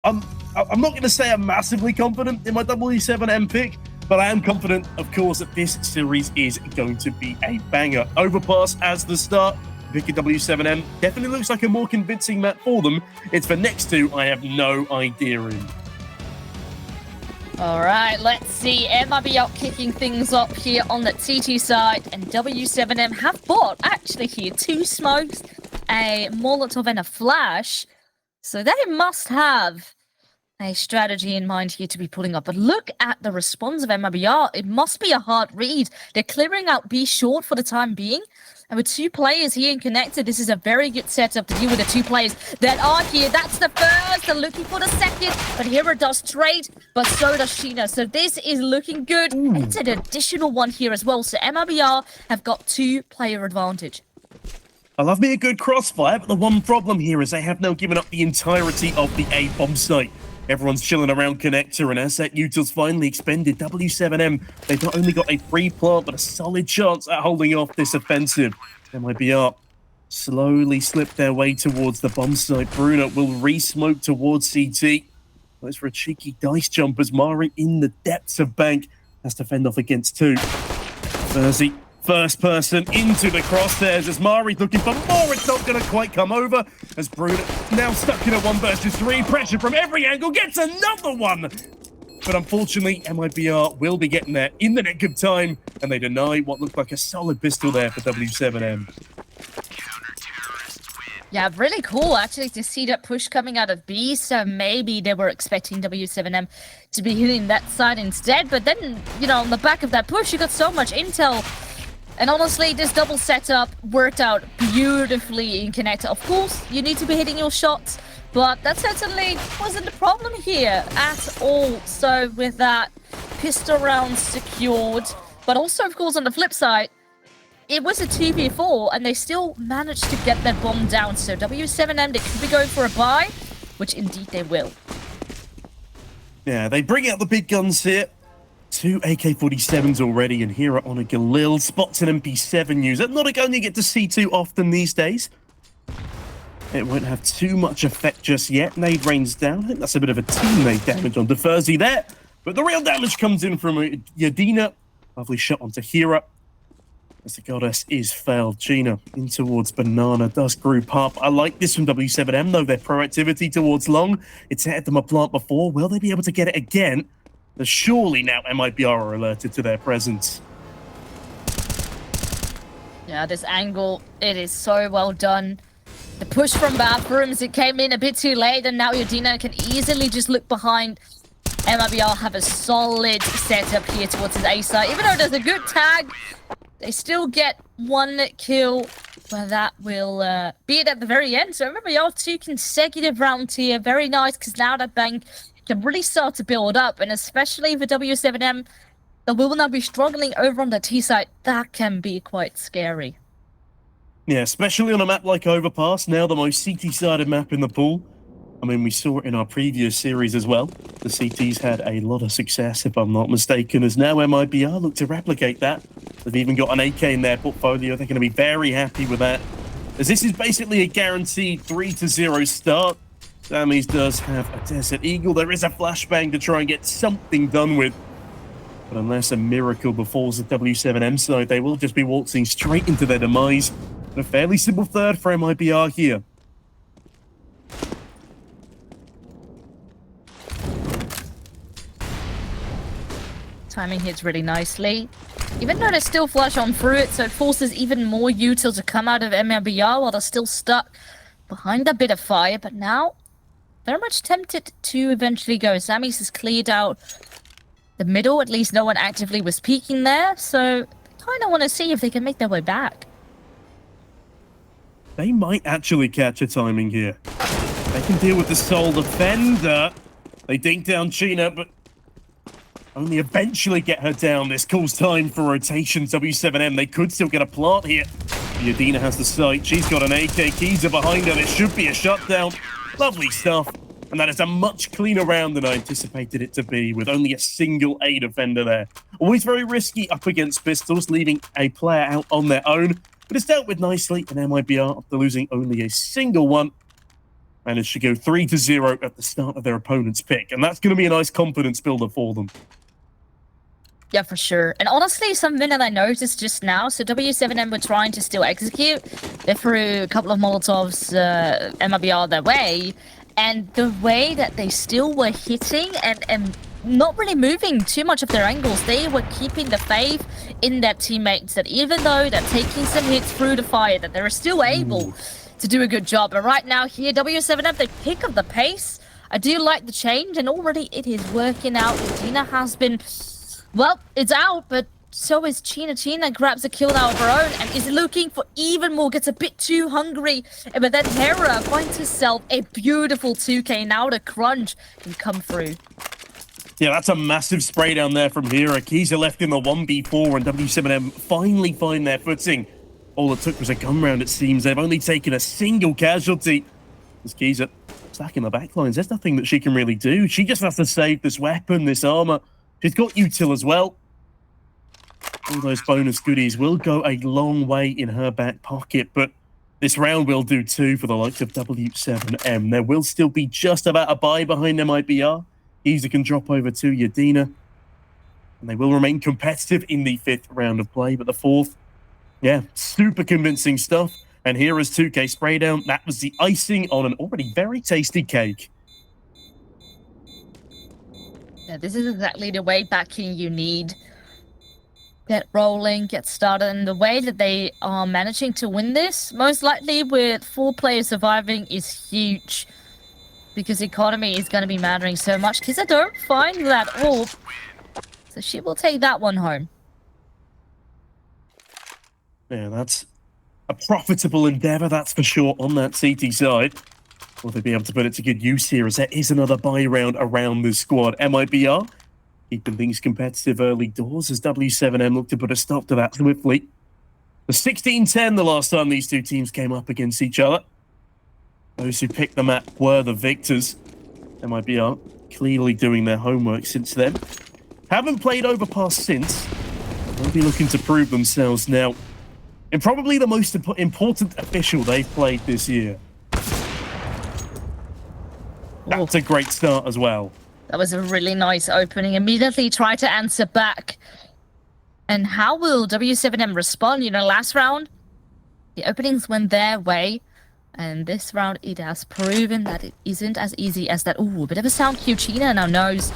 I'm not going to say I'm massively confident in my W7M pick, but I am confident, of course, that this series is going to be a banger. Overpass as the start. Pick a W7M. Definitely looks like a more convincing map for them. It's the next two I have no idea in. All right, let's see. MIBR kicking things up here on the TT side, and W7M have bought, actually here, 2 smokes, a Molotov and a flash. So they must have a strategy in mind here to be putting up. But look at the response of MIBR. It must be a hard read. They're clearing out B short for the time being. And with 2 players here and connected, this is a very good setup to deal with the 2 players that are here. That's the first. They're looking for the second. But Hero does trade, but so does Sheena. So this is looking good. It's an additional one here as well. So MIBR have got 2-player advantage. I love me a good crossfire, but the one problem here is they have now given up the entirety of the A bomb site. Everyone's chilling around connector, and as that util's finally expended, W7M, they've not only got a free plant, but a solid chance at holding off this offensive. MIBR slowly slip their way towards the bomb site. Bruno will re-smoke towards CT. Goes for a cheeky dice jump as Mari in the depths of bank has to fend off against 2. Verzi, first person into the crosshairs as Mari's looking for more. It's not going to quite come over as Bruno now stuck in a 1 versus 3. Pressure from every angle, gets another one. But unfortunately, MIBR will be getting there in the nick of time, and they deny what looked like a solid pistol there for W7M. Yeah, really cool actually to see that push coming out of B. So maybe they were expecting W7M to be hitting that side instead. But then, you know, on the back of that push, you got so much intel. And honestly, this double setup worked out beautifully in connector. Of course, you need to be hitting your shots, but that certainly wasn't the problem here at all. So with that, pistol round secured. But also, of course, on the flip side, it was a 2v4, and they still managed to get that bomb down. So W7M, they could be going for a buy, which indeed they will. Yeah, they bring out the big guns here. 2 AK-47s already, and here on a Galil. Spots an MP7 user. Not a gun you get to see too often these days. It won't have too much effect just yet. Nade rains down. I think that's a bit of a teammate damage on Deferzi there. But the real damage comes in from Yadina. Lovely shot onto Hira. As the goddess is failed. Gina in towards Banana, does group up. I like this from W7M, though. Their proactivity towards long. It's had them a plant before. Will they be able to get it again? But surely now MIBR are alerted to their presence. Yeah, this angle, it is so well done. The push from bathrooms, it came in a bit too late, and now Yadina can easily just look behind. MIBR have a solid setup here towards his A side. Even though there's a good tag, they still get 1 kill, but that will be it at the very end. So remember, y'all 2 consecutive rounds here. Very nice, because now that bank can really start to build up, and especially for W7M, that will now be struggling over on the T side. That can be quite scary. Yeah, especially on a map like Overpass, now the most CT-sided map in the pool. I mean, we saw it in our previous series as well. The CTs had a lot of success, if I'm not mistaken, as now MIBR look to replicate that. They've even got an AK in their portfolio. They're going to be very happy with that, as this is basically a guaranteed 3-0 start. Sammy's does have a Desert Eagle. There is a flashbang to try and get something done with. But unless a miracle befalls the W7M side, they will just be waltzing straight into their demise. A fairly simple third for MIBR here. Timing hits really nicely. Even though there's still flash on through it, so it forces even more util to come out of MIBR while they're still stuck behind a bit of fire. But now, very much tempted to eventually go. Sammy's has cleared out the middle. At least no one actively was peeking there. So kind of want to see if they can make their way back. They might actually catch a timing here. They can deal with the sole defender. They dink down Gina, but only eventually get her down. This calls time for rotations. W7M, they could still get a plant here. Yadina has the sight. She's got an AK. Keys are behind her. There should be a shutdown. Lovely stuff. And that is a much cleaner round than I anticipated it to be, with only a single A defender there. Always very risky up against pistols, leaving a player out on their own. But it's dealt with nicely, and MIBR, after losing only a single one, managed to go 3-0 at the start of their opponent's pick, and that's going to be a nice confidence builder for them. Yeah, for sure. And honestly, something that I noticed just now, so W7M were trying to still execute. They threw a couple of Molotovs, MIBR their way, and the way that they still were hitting and not really moving too much of their angles, they were keeping the faith in their teammates that even though they're taking some hits through the fire, that they're still able to do a good job. But right now here, W7M, they pick up the pace. I do like the change, and already it is working out. Dina has been... Well, it's out, but so is China. China grabs a kill now of her own and is looking for even more, gets a bit too hungry. But then Hera finds herself a beautiful 2K. Now the crunch can come through. Yeah, that's a massive spray down there from Hera. Kiza left in the 1v4 and W7M finally find their footing. All it took was a gun round, it seems. They've only taken a single casualty. As Kiza stacking the backlines, there's nothing that she can really do. She just has to save this weapon, this armor. She's got util as well. All those bonus goodies will go a long way in her back pocket, but this round will do too for the likes of W7M. There will still be just about a buy behind MIBR. Giza can drop over to Yadina, and they will remain competitive in the 5th round of play, but the 4th, yeah, super convincing stuff. And here is 2K spray down. That was the icing on an already very tasty cake. Yeah, this is exactly the way backing you need. Get rolling, get started, and the way that they are managing to win this, most likely with 4 players surviving, is huge. Because economy is going to be mattering so much. Because I don't find that orb. So she will take that one home. Yeah, that's a profitable endeavor, that's for sure, on that CT side. Will they be able to put it to good use here, as there is another buy round around this squad? MIBR keeping things competitive early doors as W7M look to put a stop to that swiftly. The 16-10 the last time these two teams came up against each other. Those who picked the map were the victors. MIBR clearly doing their homework since then. Haven't played Overpass since. They'll be looking to prove themselves now. And probably the most important official they've played this year. That's a great start as well. That was a really nice opening. Immediately try to answer back. And how will W7M respond? You know, last round, the openings went their way. And this round, it has proven that it isn't as easy as that. Ooh, a bit of a sound cue. China now knows.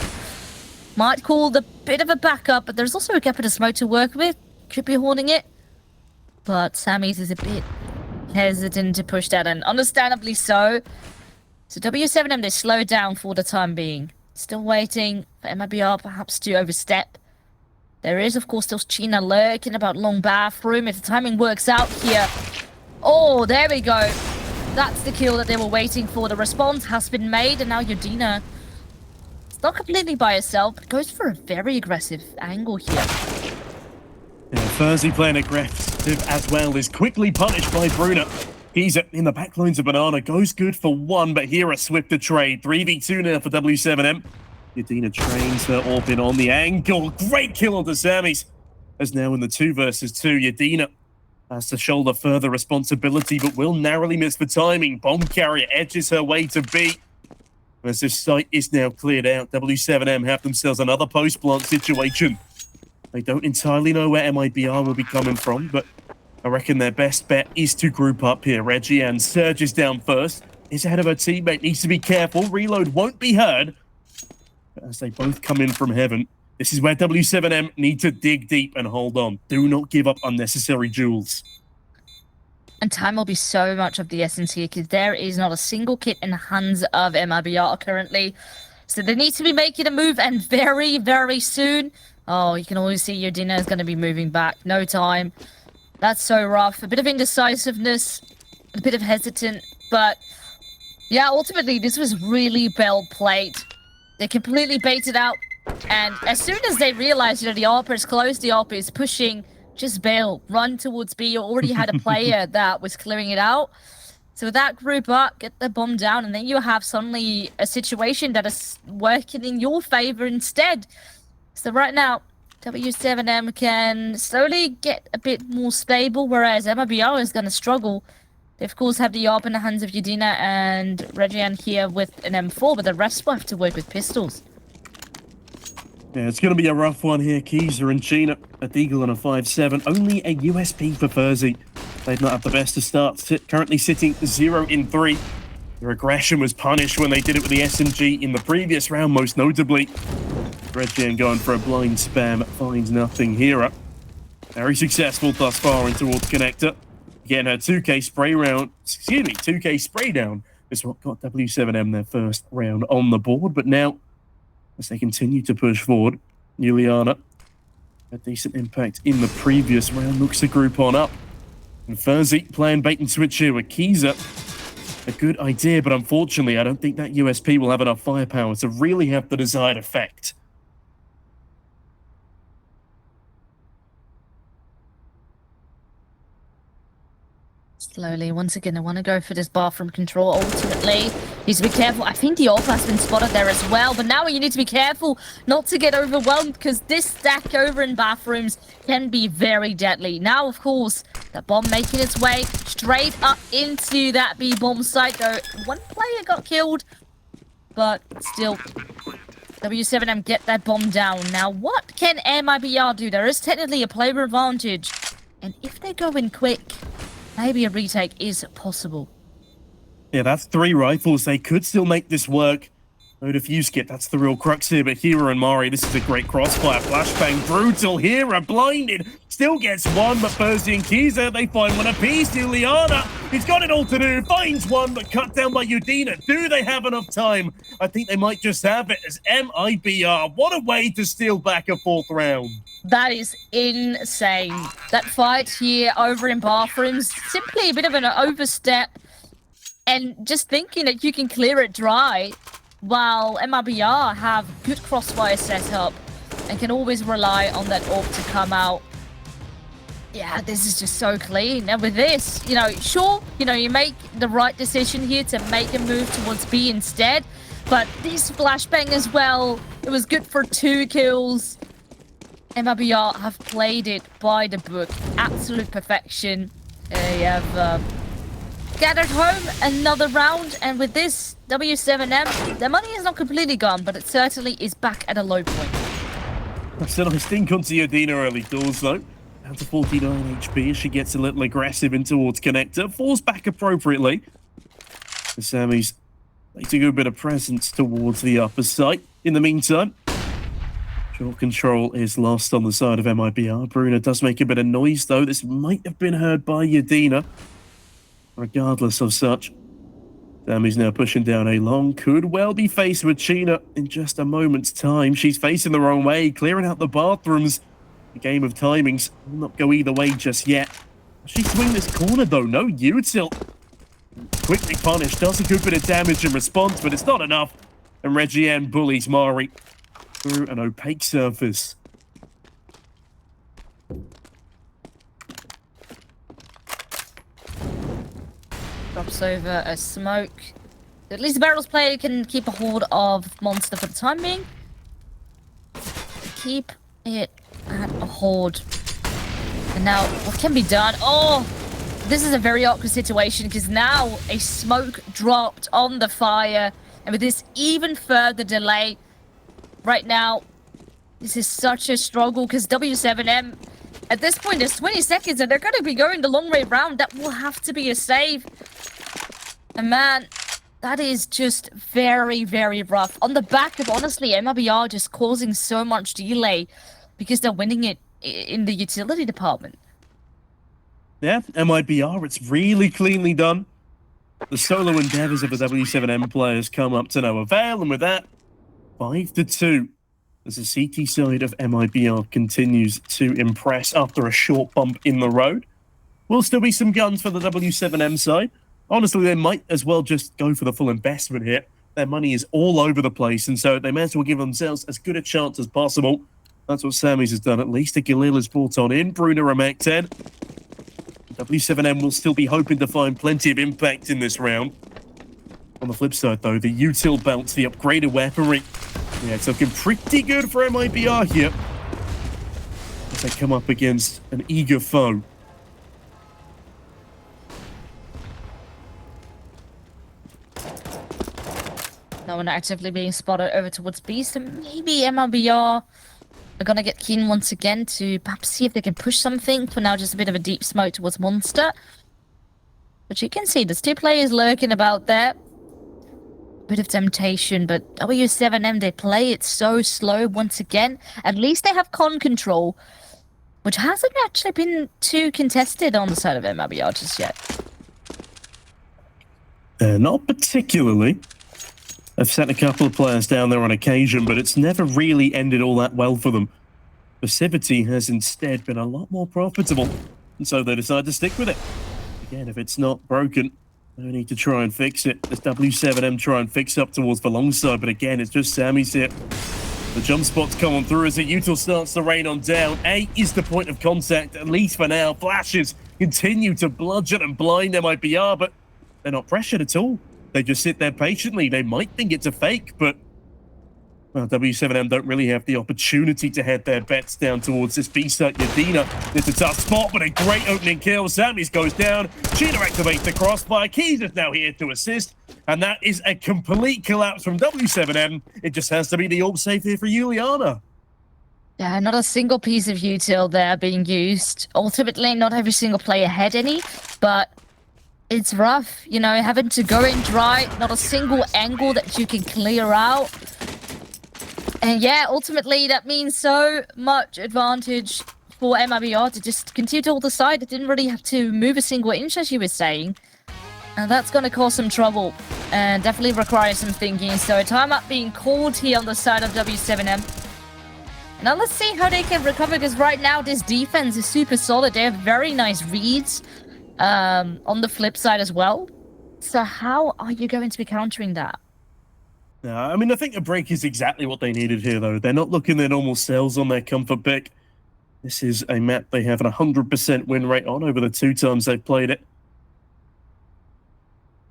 Might call the bit of a backup, but there's also a gap of the smoke to work with. Could be holding it. But Sammy's is a bit hesitant to push that, and understandably so. So W7M, they slowed down for the time being. Still waiting for MIBR perhaps to overstep. There is, of course, still China lurking about long bathroom. If the timing works out here. Oh, there we go. That's the kill that they were waiting for. The response has been made, and now Yadina, it's not completely by herself, but goes for a very aggressive angle here. Yeah, Thursday playing aggressive as well is quickly punished by Bruna. He's in the backlines of Banana, goes good for 1, but here a swifter trade. 3v2 now for W7M. Yadina trains her orbit on the angle. Great kill onto Sammy's. As now in the 2 versus 2, Yadina has to shoulder further responsibility, but will narrowly miss the timing. Bomb carrier edges her way to B. As this site is now cleared out, W7M have themselves another post-plant situation. They don't entirely know where MIBR will be coming from, but I reckon their best bet is to group up here. Reggie and Surge is down first. Is ahead of her teammate, needs to be careful. Reload won't be heard. But as they both come in from heaven, this is where W7M need to dig deep and hold on. Do not give up unnecessary jewels. And time will be so much of the essence here, because there is not a single kit in the hands of MIBR currently. So they need to be making a move, and very, very soon. Oh, you can always see your dinner is going to be moving back. No time. That's so rough. A bit of indecisiveness, a bit of hesitant, but yeah, ultimately this was really well played. They completely baited out, and as soon as they realized, you know, the ARP is close, the ARP is pushing, just bail, run towards B. You already had a player that was clearing it out. So with that group up, get the bomb down, and then you have suddenly a situation that is working in your favor instead. So right now, W7M can slowly get a bit more stable, whereas MIBR is going to struggle They, of course, have the AWP in the hands of Yudina and Regian here with an M4, but the rest will have to work with pistols. Yeah, it's going to be a rough one here. Keyser and Sheena, a Deagle and a 5-7. Only a USP for Furzy. They've not had the best of starts. Currently sitting 0-3. Their aggression was punished when they did it with the SMG in the previous round, most notably. Regian going for a blind spam, finds nothing here. Very successful thus far in towards Connector. Getting her 2K spray round, 2K spray down is what got W7M their first round on the board. But now, as they continue to push forward, Juliana, a decent impact in the previous round, looks to group on up. And Furzy playing bait and switch here with Keyser. A good idea, but unfortunately, I don't think that USP will have enough firepower to really have the desired effect. Slowly, once again, I want to go for this bathroom control. Ultimately, needs to be careful. I think the Overpass has been spotted there as well, but now you need to be careful not to get overwhelmed because this stack over in bathrooms can be very deadly. Now, of course, the bomb making its way straight up into that B bomb site. Though one player got killed, but still, W7M get that bomb down. Now, what can MIBR do? There is technically a player advantage, and if they go in quick, maybe a retake is possible. Yeah, that's 3 rifles. They could still make this work. No defuse kit, that's the real crux here. But Hera and Mari, this is a great crossfire. Flashbang, brutal. Hera blinded. Still gets one, but Furzy and Keyser, they find one apiece. Juliana, he's got it all to do. Finds one, but cut down by Yudina. Do they have enough time? I think they might just have it as MIBR. What a way to steal back a 4th round. That is insane. That fight here over in bathrooms, simply a bit of an overstep. And just thinking that you can clear it dry, while MIBR have good crossfire setup and can always rely on that AWP to come out. Yeah, this is just so clean. And with this, sure, you make the right decision here to make a move towards B instead. But this flashbang as well, it was good for 2 kills. MIBR have played it by the book. Absolute perfection. They have gathered home another round, and with this, W7M, their money is not completely gone, but it certainly is back at a low point. That's a nice thing onto Yudina early doors, though. Down to 49 HP as she gets a little aggressive in towards Connector. Falls back appropriately. The Sammys make a good bit of presence towards the upper site. In the meantime, short control is lost on the side of MIBR. Bruno does make a bit of noise, though. This might have been heard by Yudina. Regardless of such, Sammy's now pushing down A long. Could well be faced with Sheena in just a moment's time. She's facing the wrong way, clearing out the bathrooms. The game of timings will not go either way just yet. She swing this corner, though. No util. Quickly punished. Does a good bit of damage in response, but it's not enough. And Regian bullies Mari through an opaque surface. Drops over a smoke. At least the Barrels player can keep a hold of Monster for the time being. Keep it at a hold. And now, what can be done? Oh, this is a very awkward situation because now a smoke dropped on the fire. And with this even further delay, right now, this is such a struggle because W7M, at this point, there's 20 seconds and they're going to be going the long way round. That will have to be a save. And man, that is just very, very rough. On the back of, honestly, MIBR just causing so much delay because they're winning it in the utility department. Yeah, MIBR, it's really cleanly done. The solo endeavors of the W7M players come up to no avail, and with that, 5-2. As the CT side of MIBR continues to impress after a short bump in the road. Will still be some guns for the W7M side. Honestly, they might as well just go for the full investment here. Their money is all over the place, and so they may as well give themselves as good a chance as possible. That's what Sammy's has done. At least a Galil is brought on in. Bruno Ramek 10. W7M will still be hoping to find plenty of impact in this round. On the flip side, though, the util bounce, the upgraded weaponry. Yeah, it's looking pretty good for MIBR here. As they come up against an eager foe. and actively being spotted over towards B, so maybe MIBR are gonna get keen once again to perhaps see if they can push something. For now, just a bit of a deep smoke towards Monster. But you can see there's 2 players lurking about there. Bit of temptation, but W7M, they play it so slow once again. At least they have con control, which hasn't actually been too contested on the side of MIBR just yet. Not particularly. I've sent a couple of players down there on occasion, but it's never really ended all that well for them. Passivity has instead been a lot more profitable, and so they decide to stick with it. Again, if it's not broken, no need to try and fix it. There's W7M try and fix up towards the long side, but again, it's just Sammy's here. The jump spot's coming through as the util starts to rain on down. A is the point of contact, at least for now. Flashes continue to bludgeon and blind MIBR, but they're not pressured at all. They just sit there patiently. They might think it's a fake, but well, W7M don't really have the opportunity to head their bets down towards this B-site. Yadina, it's a tough spot, but a great opening kill. Sammy's goes down. Cheetah activates the crossfire. Keys is now here to assist, and that is a complete collapse from W7M. It just has to be the ult save here for Juliana. Yeah, not a single piece of util there being used. Ultimately, not every single player had any, but it's rough, you know, having to go in dry, not a single angle that you can clear out. And yeah, ultimately, that means so much advantage for MIBR to just continue to hold the side. It didn't really have to move a single inch, as you were saying. And that's going to cause some trouble and definitely require some thinking. So a timeout being called here on the side of W7M. Now let's see how they can recover, because right now this defense is super solid. They have very nice reads on the flip side as well. So how are you going to be countering that? I mean, I think a break is exactly what they needed here, though. They're not looking their normal selves on their comfort pick. This is a map they have an 100% win rate on over the 2 times they've played it.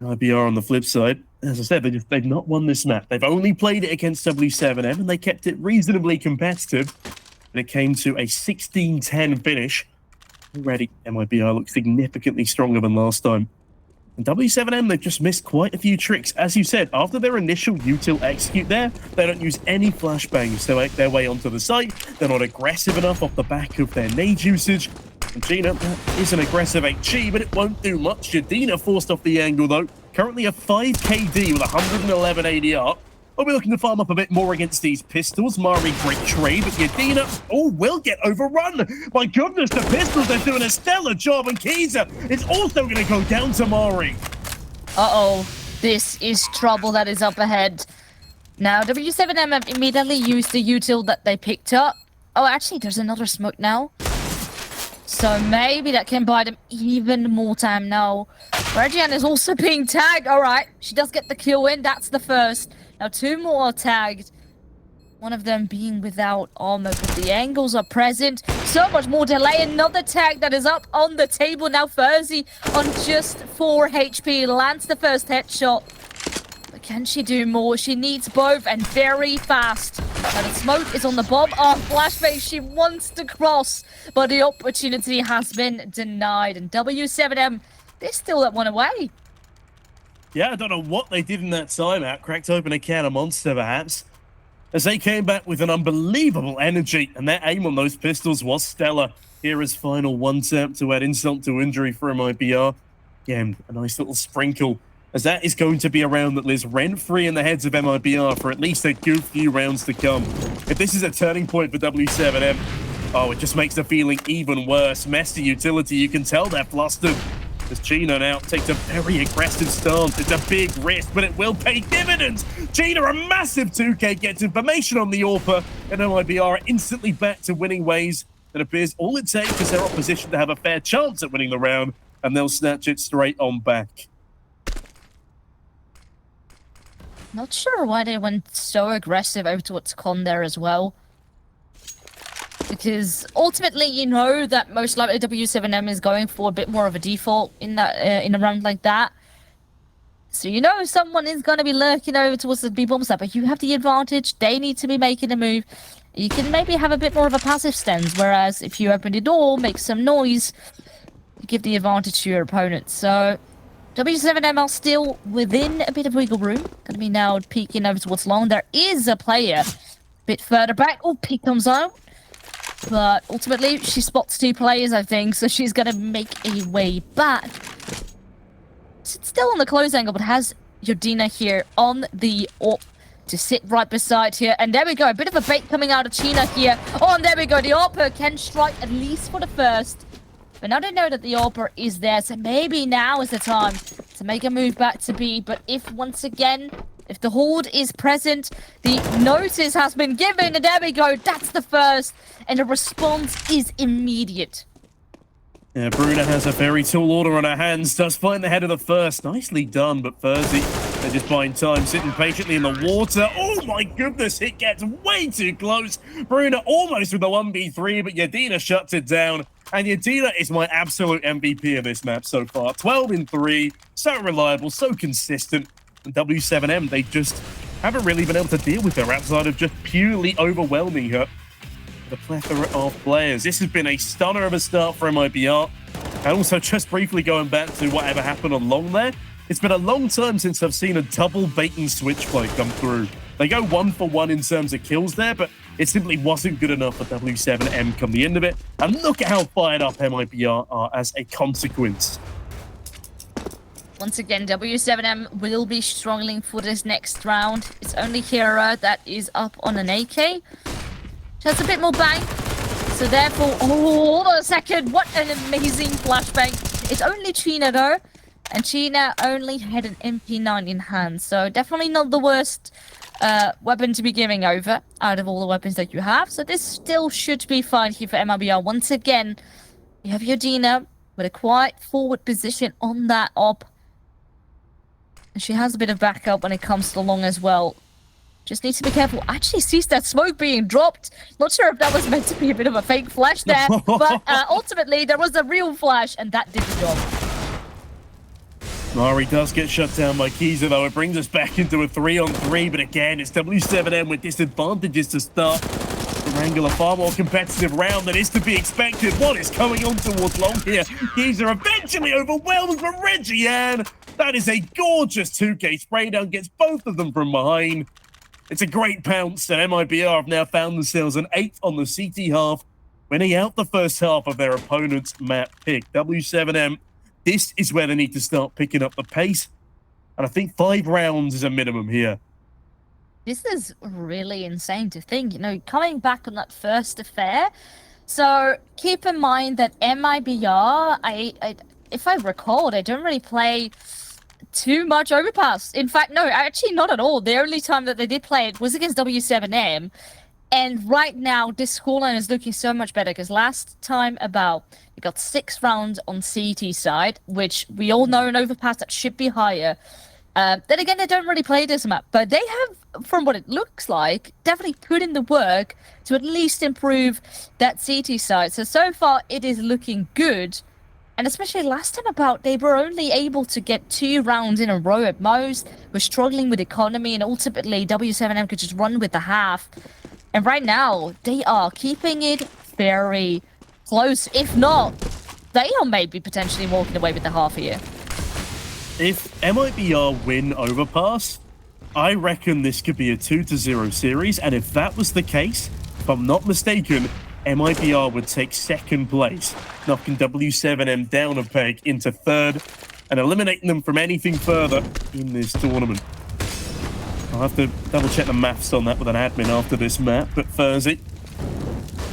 IBR on the flip side, as I said, they've not won this map. They've only played it against W7M, and they kept it reasonably competitive. And it came to a 16-10 finish. Already, MIBR looks significantly stronger than last time. And W7M, they've just missed quite a few tricks. As you said, after their initial util execute there, they don't use any flashbangs to make their way onto the site. They're not aggressive enough off the back of their nade usage. And Gina, that is an aggressive HG, but it won't do much. Jadina forced off the angle, though. Currently a 5 KD with 111 ADR. We'll be looking to farm up a bit more against these pistols. Mari, great trade, but Yadina, will get overrun. My goodness, the pistols are doing a stellar job, and Kiza is also going to go down to Mari. Uh-oh, this is trouble that is up ahead. Now, W7M have immediately used the util that they picked up. Oh, actually, there's another smoke now. So maybe that can buy them even more time now. Regian is also being tagged. All right, she does get the kill in. That's the first. Now 2 more are tagged. One of them being without armor, but the angles are present. So much more delay. Another tag that is up on the table. Now Furzy on just 4 HP lands the first headshot. But can she do more? She needs both, and very fast. Now the smoke is on the bomb. Oh, flashbang. She wants to cross, but the opportunity has been denied. And W7M, they're still at 1 away. Yeah, I don't know what they did in that timeout. Cracked open a can of Monster, perhaps. As they came back with an unbelievable energy, and their aim on those pistols was stellar. Here is final 1 tap to add insult to injury for MIBR. Again, a nice little sprinkle, as that is going to be a round that lives rent-free in the heads of MIBR for at least a good few rounds to come. If this is a turning point for W7M, it just makes the feeling even worse. Messy utility, you can tell they're flustered. As Gina now takes a very aggressive stance. It's a big risk, but it will pay dividends. Gina, a massive 2K, gets information on the AWPer, and MIBR are instantly back to winning ways. It appears all it takes is their opposition to have a fair chance at winning the round, and they'll snatch it straight on back. Not sure why they went so aggressive over towards Con there as well. Because ultimately, you know that most likely W7M is going for a bit more of a default in that in a round like that. So you know someone is going to be lurking over towards the B-bomb side, but you have the advantage. They need to be making a move. You can maybe have a bit more of a passive stance, whereas if you open the door, make some noise, you give the advantage to your opponent. So W7M are still within a bit of wiggle room. Gonna be now peeking over towards long. There is a player a bit further back. Oh, peek comes out. But ultimately, she spots 2 players, I think, so she's gonna make a way back. It's still on the close angle, but has Yodina here on the AWP to sit right beside here. And there we go, a bit of a bait coming out of China here. Oh, and there we go, the AWP can strike at least for the first. But now they know that the AWP is there, so maybe now is the time to make a move back to B. But if, once again, if the Horde is present, the notice has been given, and there we go, that's the first. And the response is immediate. Yeah, Bruna has a very tall order on her hands, does find the head of the first. Nicely done, but Furzy, they're just buying time, sitting patiently in the water. Oh my goodness, it gets way too close. Bruna almost with the 1v3, but Yadina shuts it down. And Yadina is my absolute MVP of this map so far. 12 in 3, so reliable, so consistent. And W7M, they just haven't really been able to deal with her outside of just purely overwhelming her. The plethora of players. This has been a stunner of a start for MIBR. And also, just briefly going back to whatever happened on long there, it's been a long time since I've seen a double bait and switch play come through. They go 1 for 1 in terms of kills there, but it simply wasn't good enough for W7M come the end of it. And look at how fired up MIBR are as a consequence. Once again, W7M will be struggling for this next round. It's only Hera that is up on an AK. She has a bit more bang. So therefore, oh, hold on a second. What an amazing flashbang. It's only China though. And China only had an MP9 in hand. So definitely not the worst weapon to be giving over out of all the weapons that you have. So this still should be fine here for MIBR. Once again, you have Yodina with a quite forward position on that op. And she has a bit of backup when it comes to long as well. Just needs to be careful. Actually sees that smoke being dropped. Not sure if that was meant to be a bit of a fake flash there. But ultimately, there was a real flash, and that did the job. Mari does get shut down by Kiza, though. It brings us back into a 3-on-3. But again, it's W7M with disadvantages to start. To wrangle a far more competitive round than is to be expected. What is coming on towards long here? Kiza eventually overwhelmed from Reggie-Ann. That is a gorgeous 2K spray down. Gets both of them from behind. It's a great pounce, and MIBR have now found themselves an 8 on the CT half, winning out the first half of their opponent's map pick. W7M, this is where they need to start picking up the pace, and I think 5 rounds is a minimum here. This is really insane to think, you know, coming back on that first affair. So keep in mind that MIBR, if I recall, they don't really play too much Overpass. In fact, no, actually not at all. The only time that they did play it was against W7M. And right now, this scoreline is looking so much better because last time about, we got 6 rounds on CT side, which we all know in Overpass that should be higher. Then again, they don't really play this map, but they have, from what it looks like, definitely put in the work to at least improve that CT side. So far, it is looking good. And especially last time about, they were only able to get 2 rounds in a row at most. We're struggling with economy, and ultimately W7M could just run with the half. And right now, they are keeping it very close. If not, they are maybe potentially walking away with the half here. If MIBR win Overpass, I reckon this could be a 2-0 series. And if that was the case, if I'm not mistaken, MIBR would take 2nd place, knocking W7M down a peg into 3rd and eliminating them from anything further in this tournament. I'll have to double-check the maths on that with an admin after this map, but Furzy,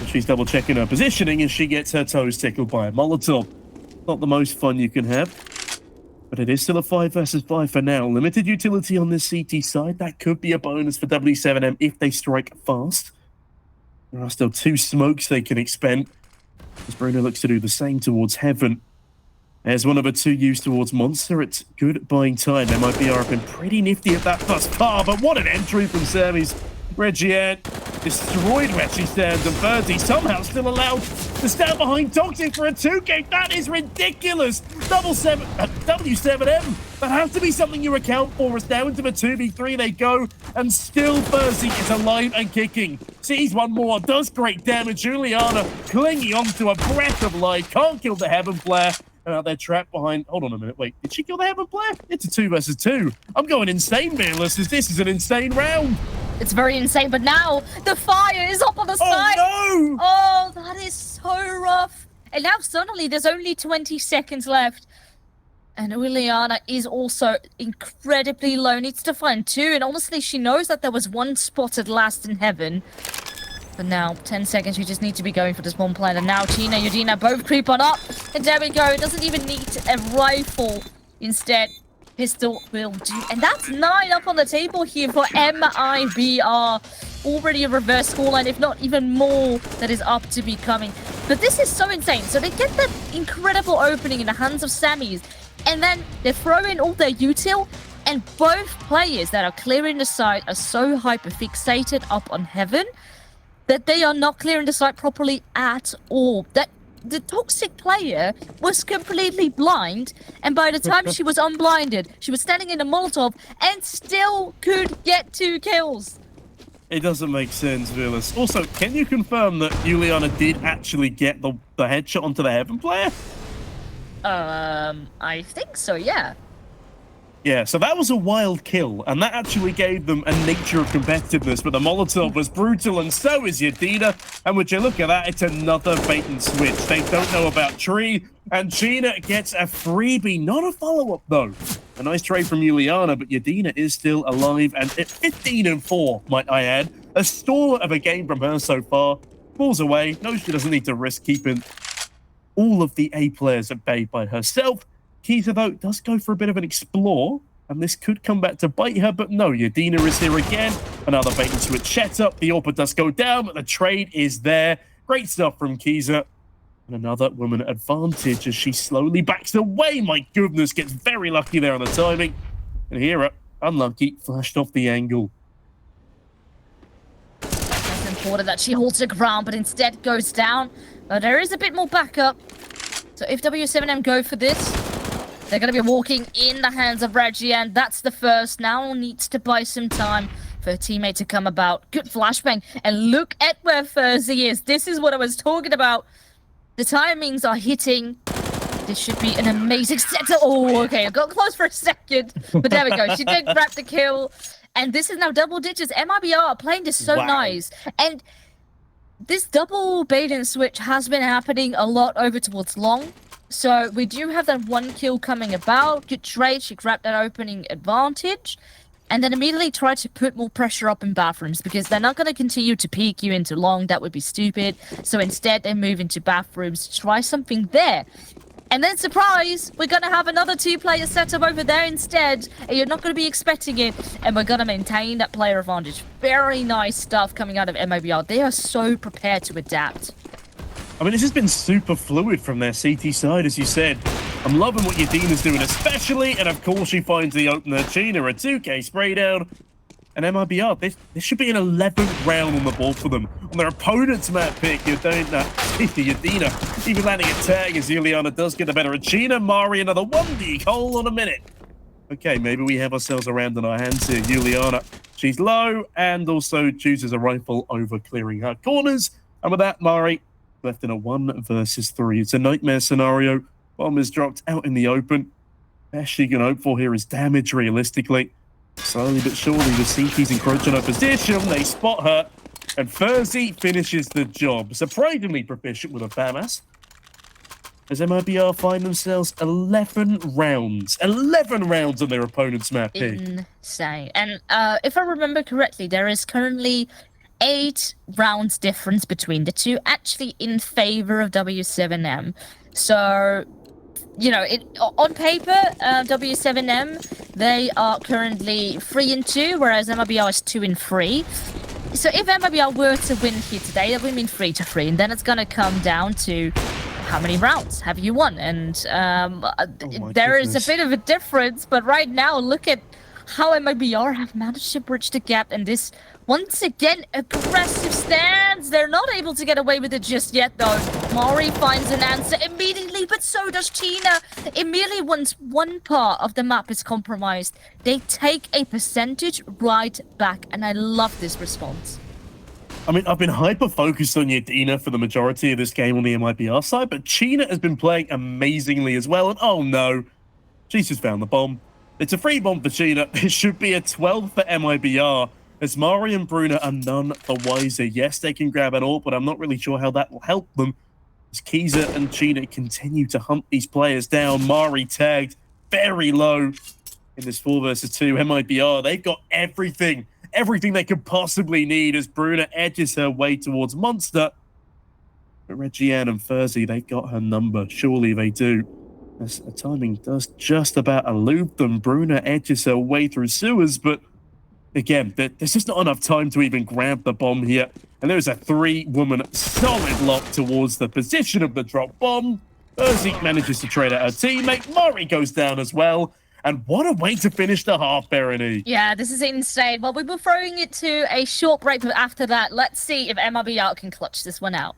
she's double-checking her positioning as she gets her toes tickled by a Molotov. Not the most fun you can have, but it is still a 5 versus 5 for now. Limited utility on this CT side. That could be a bonus for W7M if they strike fast. There are still 2 smokes they can expend, as Bruno looks to do the same towards Heaven. There's one of the 2 used towards Monster. It's good buying time. MIBR have been pretty nifty at that thus far, but what an entry from Sammy's. Reggie-Ann destroyed where she stands, and Furzy somehow still allowed to stand behind Toxic for a 2K. That is ridiculous. W7M, that has to be something you account for. It's down into the 2v3 they go, and still Furzy is alive and kicking. Sees one more, does great damage. Juliana clinging onto a breath of life, can't kill the Heaven player, Out there trapped behind. Hold on a minute. Wait, did she kill the Heaven player? It's a 2 versus 2. I'm going insane, Fearless, as this is an insane round. It's very insane, but now the fire is up on the side. Oh, no! Oh, that is so rough. And now suddenly there's only 20 seconds left. And Uliana is also incredibly low. Needs to find 2. And honestly, she knows that there was 1 spotted last in Heaven. But now, 10 seconds, you just need to be going for this one player. And now Tina, Udina both creep on up. And there we go. It doesn't even need a rifle. Instead, pistol will do. And that's 9 up on the table here for MIBR. Already a reverse scoreline, if not even more, that is up to be coming. But this is so insane. So they get that incredible opening in the hands of Sammys. And then they throw in all their util. And both players that are clearing the site are so hyper-fixated up on Heaven that they are not clearing the site properly at all. That the toxic player was completely blind, and by the time she was unblinded, she was standing in a Molotov and still could get 2 kills. It doesn't make sense, Fearless. Also, can you confirm that Juliana did actually get the headshot onto the Heaven player? I think so, yeah. Yeah, so that was a wild kill, and that actually gave them a nature of competitiveness, but the Molotov was brutal, and so is Yadina. And would you look at that, it's another bait and switch. They don't know about Tree, and Gina gets a freebie, not a follow-up, though. A nice trade from Juliana, but Yadina is still alive, and at 15-4, might I add. A stalwart of a game from her so far. Balls away, knows she doesn't need to risk keeping all of the A players at bay by herself. Keita, though, does go for a bit of an explore, and this could come back to bite her, but no, Yadina is here again. Another bait and switch set up. The AWP does go down, but the trade is there. Great stuff from Keita. And another woman advantage as she slowly backs away. My goodness, gets very lucky there on the timing. And Hera, unlucky, flashed off the angle. It's important that she holds the ground, but instead goes down. There is a bit more backup. So if W7M go for this, they're going to be walking in the hands of Reggie, and that's the first. Now needs to buy some time for a teammate to come about. Good flashbang. And look at where Furzy is. This is what I was talking about. The timings are hitting. This should be an amazing set. Oh, okay. I got close for a second. But there we go. She did grab the kill. And this is now double digits. MIBR are playing this so nice. And this double bait and switch has been happening a lot over towards long. So we do have that 1 kill coming about. Good trade. She grabbed that opening advantage. And then immediately try to put more pressure up in bathrooms because they're not going to continue to peek you into long. That would be stupid. So instead, they move into bathrooms to try something there. And then, surprise, we're going to have another 2-player setup over there instead. And you're not going to be expecting it. And we're going to maintain that player advantage. Very nice stuff coming out of MIBR. They are so prepared to adapt. I mean, this has been super fluid from their CT side, as you said. I'm loving what Yadina's doing, especially. And, of course, she finds the opener. Gina, a 2K spray down. And MIBR, this should be an 11th round on the board for them. On their opponent's map pick, Yadina even landing a tag as Juliana does get the better of Gina. Mari, another 1D. Hold on a minute. Okay, maybe we have ourselves a round in our hands here. Juliana, she's low and also chooses a rifle over clearing her corners. And with that, Mari left in a 1 versus 3. It's a nightmare scenario. Bomb is dropped out in the open. Best she can hope for here is damage, realistically. Slowly but surely, the CT's encroaching her position. They spot her, and Furzy finishes the job. Surprisingly proficient with a FAMAS. As MIBR find themselves 11 rounds. 11 rounds on their opponent's map here. Insane. And if I remember correctly, there is currently 8 rounds difference between the two, actually in favor of W7M. So, you know, on paper, W7M, they are currently 3-2, whereas MIBR is 2-3. So if MIBR were to win here today, that would mean 3-3, and then it's going to come down to how many rounds have you won? And there is a bit of a difference, but right now, look at how MIBR have managed to bridge the gap, and this, once again, aggressive stance. They're not able to get away with it just yet, though. Mari finds an answer immediately, but so does Tina. Immediately, once one part of the map is compromised, they take a percentage right back, and I love this response. I mean, I've been hyper-focused on Yadina for the majority of this game on the MIBR side, but Chyna has been playing amazingly as well, and oh no, she's just found the bomb. It's a free bomb for Chyna. It should be a 12 for MIBR, as Mari and Bruna are none the wiser. Yes, they can grab an AWP, but I'm not really sure how that will help them, as Kiza and Chyna continue to hunt these players down. Mari tagged very low in this 4 versus 2. MIBR, they've got everything they could possibly need as Bruna edges her way towards Monster. But Regiane and Furzy, they got her number. Surely they do. As the timing does just about elude them. Bruna edges her way through sewers, but again, there's just not enough time to even grab the bomb here. And there's a 3-woman solid lock towards the position of the drop bomb. Furzy manages to trade out her teammate. Mari goes down as well. And what a way to finish the half, Berenie. Yeah, this is insane. Well, we were throwing it to a short break, but after that, let's see if MIBR can clutch this one out.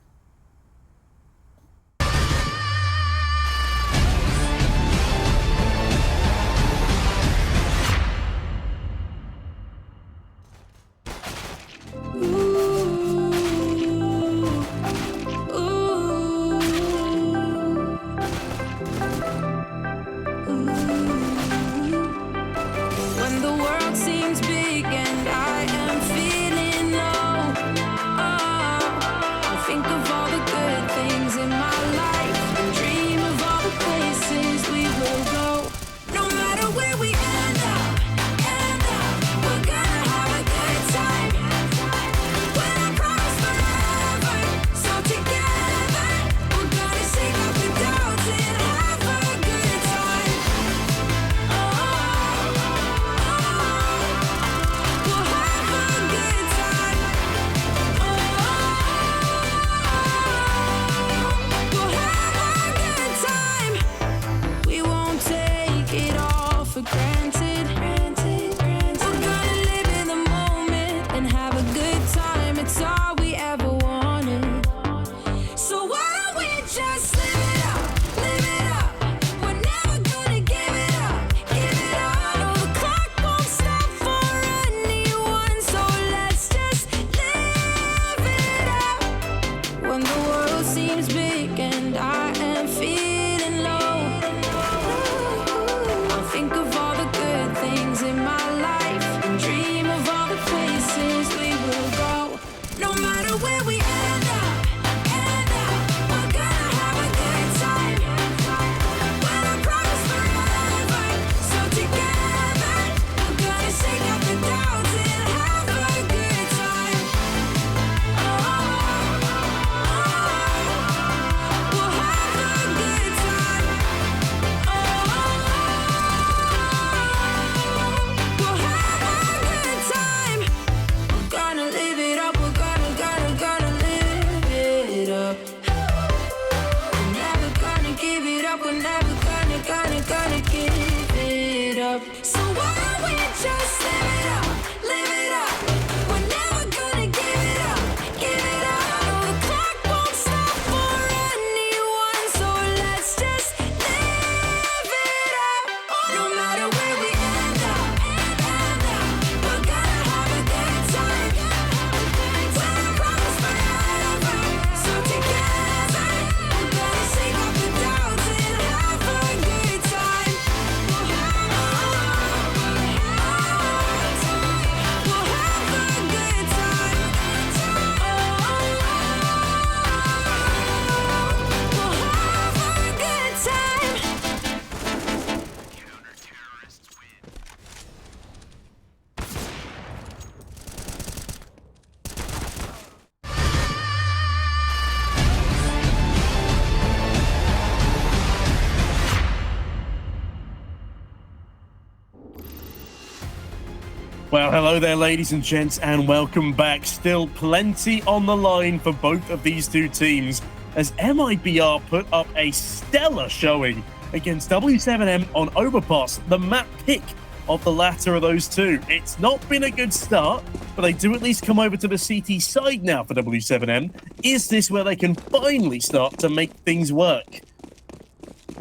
Well, hello there, ladies and gents, and welcome back. Still plenty on the line for both of these two teams, as MIBR put up a stellar showing against W7M on Overpass, the map pick of the latter of those two. It's not been a good start, but they do at least come over to the CT side now for W7M. Is this where they can finally start to make things work?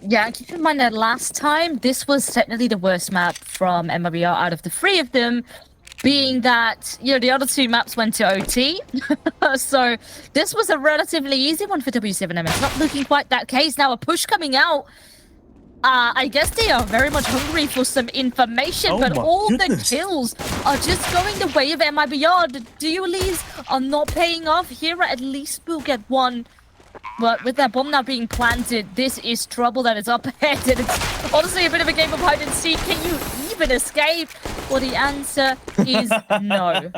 Yeah, keep in mind that last time, this was technically the worst map from MIBR out of the 3 of them. being that, you know, the other two maps went to OT. So this was a relatively easy one for W7M. It's not looking quite that case. Now a push coming out. I guess they are very much hungry for some information, but all the kills are just going the way of MIBR. The dualies are not paying off. Here at least we'll get one. But with that bomb now being planted, this is trouble that is up ahead. And it's honestly a bit of a game of hide and seek. Can you even escape? Well, the answer is no.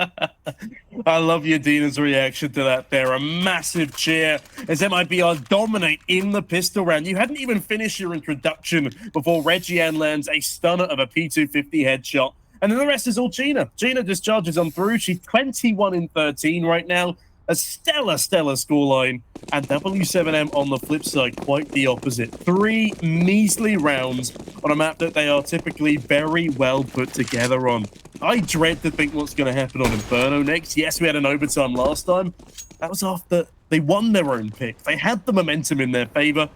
I love Yadina's reaction to that there. A massive cheer as MIBR dominate in the pistol round. You hadn't even finished your introduction before Reggian lands a stunner of a P250 headshot. And then the rest is all Gina. Gina discharges on through. She's 21 in 13 right now. A stellar scoreline. And W7M on the flip side, quite the opposite. 3 measly rounds on a map that they are typically very well put together on. I dread to think what's going to happen on Inferno next. Yes, we had an overtime last time. That was after they won their own pick. They had the momentum in their favor.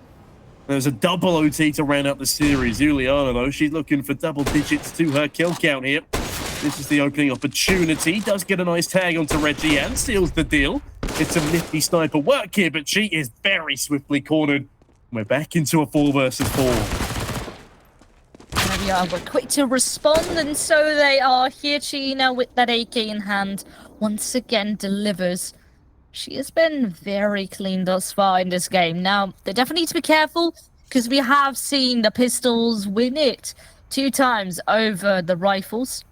There's a double OT to round out the series. Juliana, though, she's looking for double digits to her kill count here. This is the opening opportunity. Does get a nice tag onto Reggie and seals the deal. It's some nifty sniper work here, but she is very swiftly cornered. We're back into a 4 versus 4. There we are. We're quick to respond, and so they are. Here Gina with that AK in hand once again delivers. She has been very clean thus far in this game. Now, they definitely need to be careful because we have seen the pistols win it 2 times over the rifles.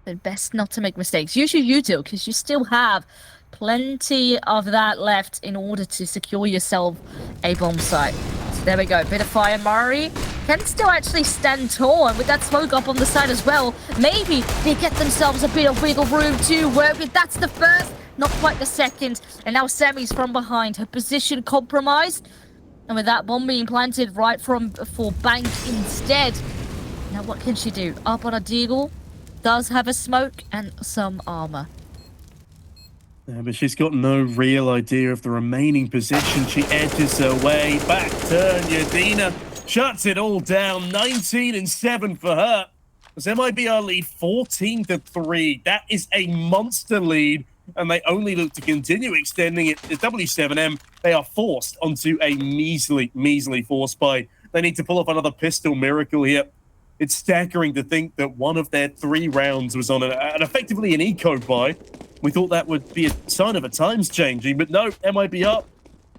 But best not to make mistakes. Usually you do, because you still have plenty of that left in order to secure yourself a bomb site. So there we go. Bit of fire. Murray can still actually stand tall, and with that smoke up on the side as well, maybe they get themselves a bit of wiggle room to work with. That's the first, not quite the second. And now Semi's from behind. Her position compromised. And with that bomb being planted right for Bank instead. Now what can she do? Up on a deagle. Does have a smoke and some armor. Yeah, but she's got no real idea of the remaining position. She edges her way. Back turn, Yadina shuts it all down. 19 and 7 for her. As MIBR lead 14-3. That is a monster lead, and they only look to continue extending it. The W7M, they are forced onto a measly force buy. They need to pull off another pistol miracle here. It's staggering to think that one of their 3 rounds was on an effectively an eco buy. We thought that would be a sign of a times changing, but no, MIBR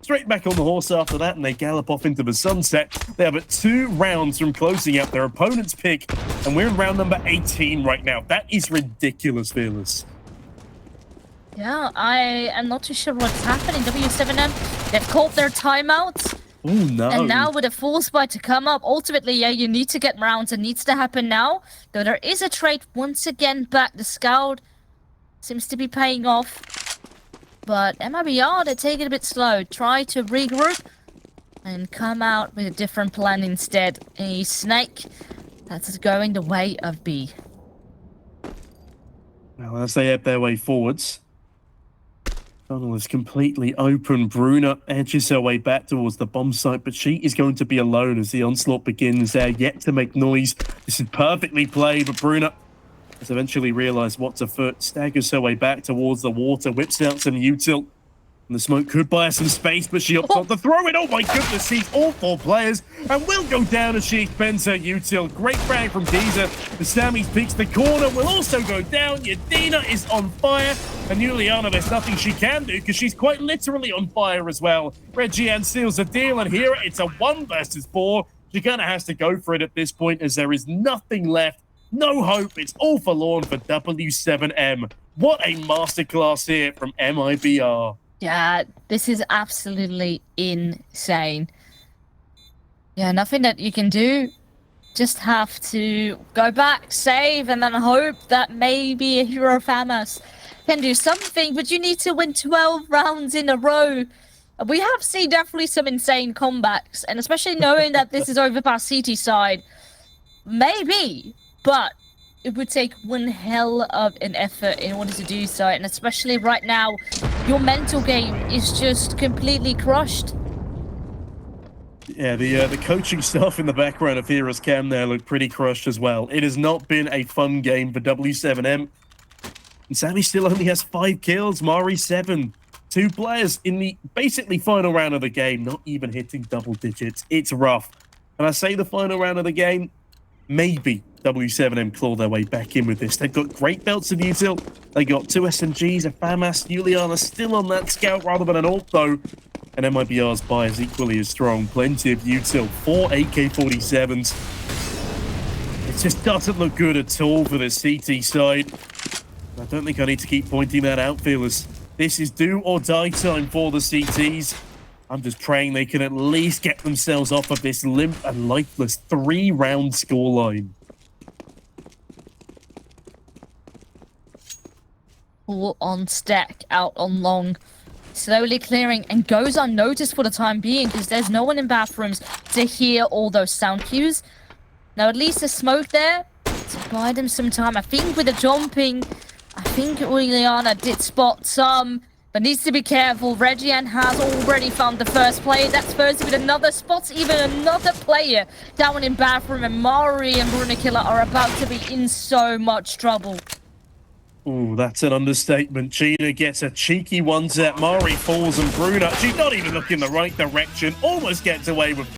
straight back on the horse after that, and they gallop off into the sunset. They are but 2 rounds from closing out their opponent's pick, and we're in round number 18 right now. That is ridiculous, Fearless. Yeah, I am not too sure what's happening. W7M, they've called their timeout. Oh, no. And now with a full spy to come up, ultimately, yeah, you need to get rounds. It needs to happen now. Though there is a trade once again back. The scout seems to be paying off. But MIBR, they're taking it a bit slow. Try to regroup and come out with a different plan instead. A snake that's going the way of B. Well, as they head their way forwards, tunnel is completely open. Bruna edges her way back towards the bomb site, but she is going to be alone as the onslaught begins. They're yet to make noise. This is perfectly played, but Bruna has eventually realized what's afoot, staggers her way back towards the water, whips out some util. And the smoke could buy her some space, but she opts not to throw it. Oh my goodness, sees all 4 players and will go down as she expends her util. Great frag from Giza. The Sammy's peeks the corner, will also go down. Yadina is on fire. And Juliana, there's nothing she can do because she's quite literally on fire as well. Reggian seals the deal, and here it's a 1 versus 4. She kind of has to go for it at this point as there is nothing left. No hope. It's all forlorn for W7M. What a masterclass here from MIBR. Yeah, this is absolutely insane. Yeah, nothing that you can do. Just have to go back, save, and then hope that maybe a Hero Famas can do something, but you need to win 12 rounds in a row. We have seen definitely some insane comebacks, and especially knowing that this is Overpass CT side, maybe, but it would take one hell of an effort in order to do so, and especially right now, your mental game is just completely crushed. Yeah, the coaching staff in the background of Heroes Cam there look pretty crushed as well. It has not been a fun game for W7M. And Sammy still only has 5 kills, Mari 7. 2 players in the basically final round of the game, not even hitting double digits. It's rough. And I say the final round of the game, maybe W7M claw their way back in with this. They've got great belts of util. They got 2 SMGs, a FAMAS, Juliana still on that scout rather than an ult though. And MIBR's buy is equally as strong. Plenty of util, 4 AK-47s. It just doesn't look good at all for the CT side. I don't think I need to keep pointing that out, Fearless. This is do or die time for the CTs. I'm just praying they can at least get themselves off of this limp and lifeless 3-round scoreline. All on stack, out on long. Slowly clearing and goes unnoticed for the time being because there's no one in bathrooms to hear all those sound cues. Now at least there's smoke there to buy them some time. I think with the jumping, I think Juliana did spot some, but needs to be careful. Regian has already found the first player. That's first with another spot, even another player down in bathroom, and Mari and Brunikilla are about to be in so much trouble. Ooh, that's an understatement. Gina gets a cheeky one-set. Mari falls and Bruna, she's not even looking the right direction. Almost gets away with